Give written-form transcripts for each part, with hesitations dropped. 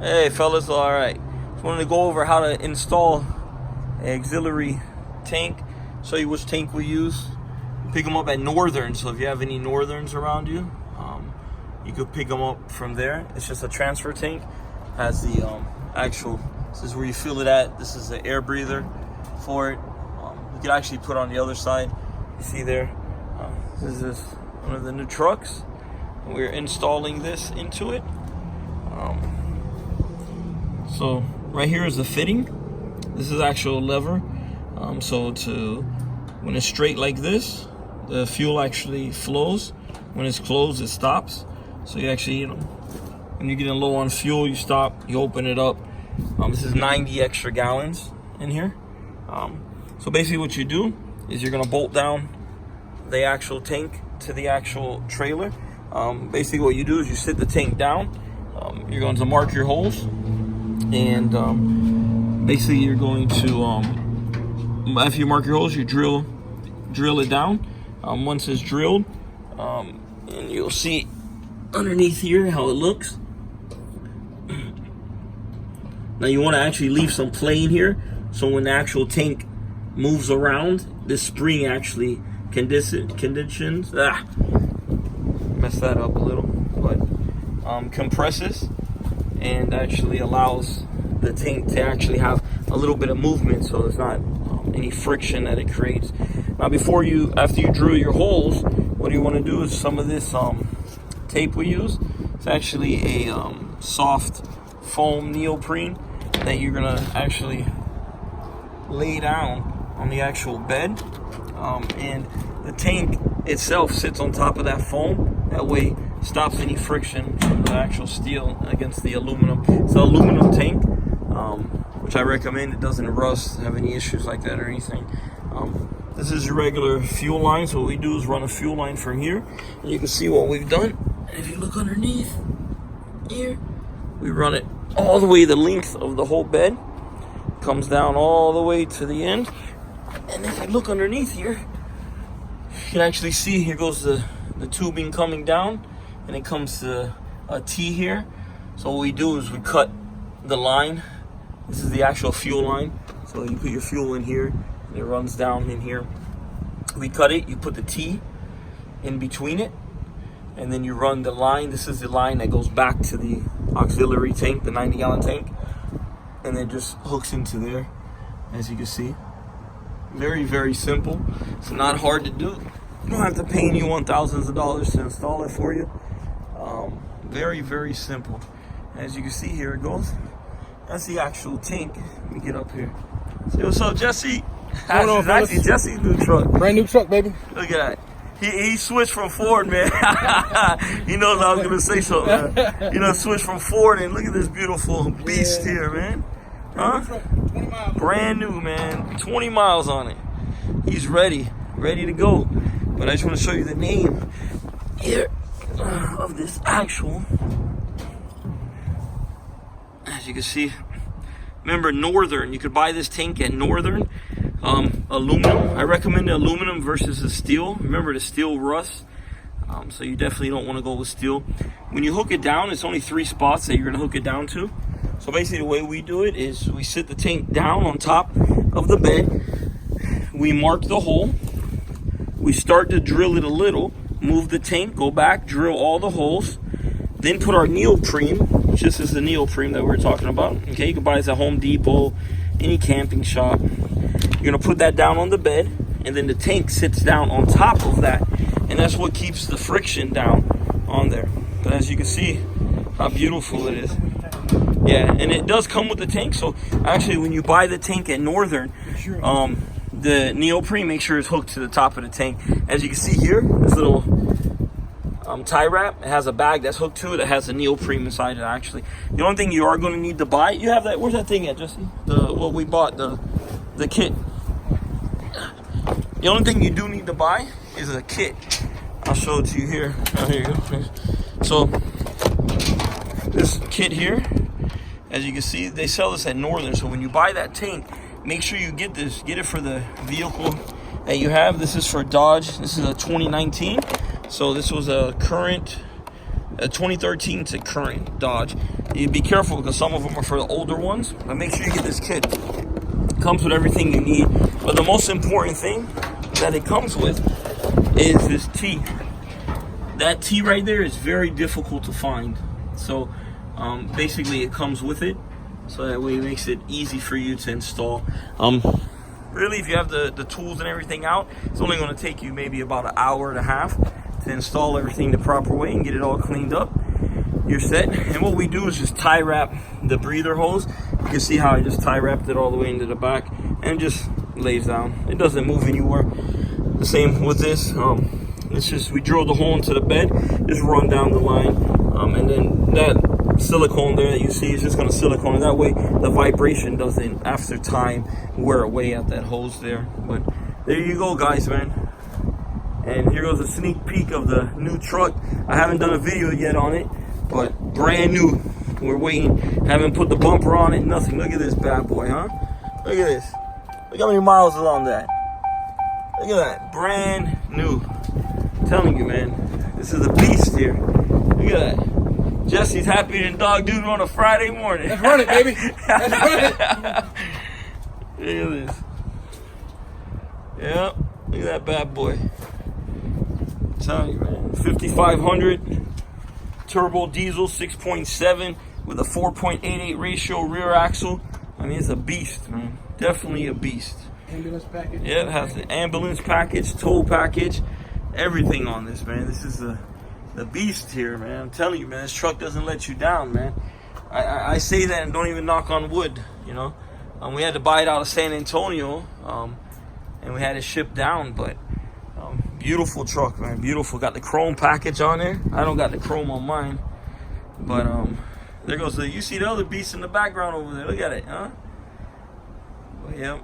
Hey fellas, all right. Just wanted to go over how to install an auxiliary tank. Show you which tank we use. Pick them up at Northern. So if you have any Northerns around you, you could pick them up from there. It's just a transfer tank. Has the actual. This is where you fill it at. This is the air breather for it. You can actually put on the other side. You see there. This is one of the new trucks. We're installing this into it. So right here is the fitting. This is actual lever. So when it's straight like this, the fuel actually flows. When it's closed, it stops. So you actually, when you're getting low on fuel, you stop, you open it up. This is 90 extra gallons in here. So basically what you do is you're gonna bolt down the actual tank to the actual trailer. Basically what you do is you sit the tank down. You're going to mark your holes, and basically you're going to, after you mark your holes, you drill it down. Once it's drilled, and you'll see underneath here how it looks. Now you want to actually leave some play in here, so when the actual tank moves around, this spring actually conditions. Messed that up a little, but compresses and actually allows the tank to actually have a little bit of movement, so there's not any friction that it creates. Now after you drill your holes, what you want to do is some of this tape we use. It's actually a soft foam neoprene that you're gonna actually lay down on the actual bed, and the tank itself sits on top of that foam. That way stops any friction from the actual steel against the aluminum. It's an aluminum tank, which I recommend. It doesn't rust, have any issues like that or anything. This is your regular fuel line. So what we do is run a fuel line from here, and you can see what we've done. And if you look underneath here, we run it all the way the length of the whole bed, comes down all the way to the end. And if you look underneath here, you can actually see here goes the tubing coming down, and it comes to a T here. So what we do is we cut the line. This is the actual fuel line. So you put your fuel in here, and it runs down in here. We cut it, you put the T in between it, and then you run the line. This is the line that goes back to the auxiliary tank, the 90-gallon tank, and then just hooks into there, as you can see. Very, very simple. It's not hard to do. You don't have to pay anyone thousands of dollars to install it for you. Very, very simple. As you can see, here it goes. That's the actual tank. Let me get up here. Say what's up, Jesse. That's actually Jesse's new truck. Brand new truck, baby. Look at that. He switched from Ford, man. He knows I was gonna say something. Switched from Ford, and look at this beautiful beast here, man. Huh? 20 miles. Brand new, man. 20 miles on it. He's ready to go. But I just want to show you the name here of this actual. As you can see, remember Northern. You could buy this tank at Northern. Aluminum. I recommend the aluminum versus the steel. Remember, the steel rusts, so you definitely don't want to go with steel. When you hook it down, it's only 3 spots that you're going to hook it down to. So basically the way we do it is we sit the tank down on top of the bed. We mark the hole. We start to drill it a little, move the tank, go back, drill all the holes, then put our neoprene, which this is the neoprene that we're talking about. Okay, you can buy this at Home Depot, any camping shop. You're gonna put that down on the bed, and then the tank sits down on top of that, and that's what keeps the friction down on there. But as you can see, how beautiful it is. Yeah, and it does come with the tank. So actually, when you buy the tank at Northern, the neoprene, make sure it's hooked to the top of the tank. As you can see here, this little tie wrap, it has a bag that's hooked to it. It has a neoprene inside it, actually. The only thing you are going to need to buy, you have that, where's that thing at, Jesse? What we bought, the kit. The only thing you do need to buy is a kit. I'll show it to you here. Oh, here you go. So this kit here, as you can see, they sell this at Northern. So when you buy that tank, make sure you get this. Get it for the vehicle that you have. This is for Dodge. This is a 2019. So this was a current a 2013 to current Dodge. You be careful because some of them are for the older ones, but make sure you get this kit. It comes with everything you need, but the most important thing that it comes with is this T. That T right there is very difficult to find. So basically it comes with it, so that way it makes it easy for you to install. Really, if you have the tools and everything out, it's only going to take you maybe about an hour and a half to install everything the proper way and get it all cleaned up. You're set. And what we do is just tie wrap the breather hose. You can see how I just tie wrapped it all the way into the back, and it just lays down. It doesn't move anywhere. The same with this. It's just, we drill the hole into the bed, just run down the line, and then that silicone there that you see is just going to silicone, and that way the vibration doesn't after time wear away at that hose there. But there you go, guys, man. And here goes a sneak peek of the new truck. I haven't done a video yet on it, but brand new. We're waiting. Haven't put the bumper on it, nothing. Look at this bad boy, huh? Look at this. Look how many miles is on that. Look at that, brand new. I'm telling you, man, this is a beast here. Look at that. Jesse's happier than dog dude on a Friday morning. Let's run it, baby. Let's run it. Look at this. Yep, look at that bad boy. I'm telling you, man. 5,500 turbo diesel 6.7 with a 4.88 ratio rear axle. I mean, it's a beast, man. Definitely a beast. Ambulance package. Yeah, it has the ambulance package, tow package, everything on this, man. This is the beast here, man. I'm telling you, man, this truck doesn't let you down, man. I say that and don't even knock on wood, you know. We had to buy it out of San Antonio, and we had it shipped down, but beautiful truck, man. Beautiful. Got the chrome package on there. I don't got the chrome on mine, but there goes you see the other beast in the background over there. Look at it, huh? But, yep.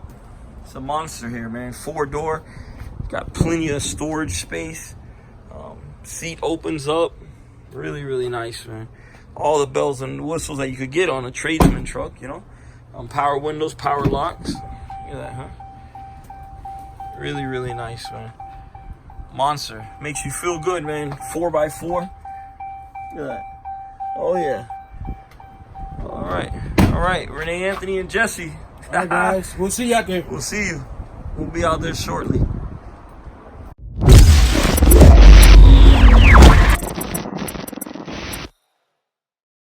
It's a monster here, man. 4-door. Got plenty of storage space. Seat opens up. Really, really nice, man. All the bells and whistles that you could get on a tradesman truck, you know. Power windows, power locks. Look at that, huh? Really, really nice, man. Monster. Makes you feel good, man. 4x4. Look at that. Oh, yeah. All right. All right. Rene Anthony and Jesse. All right, guys. We'll see you out there. We'll see you. We'll be out there shortly.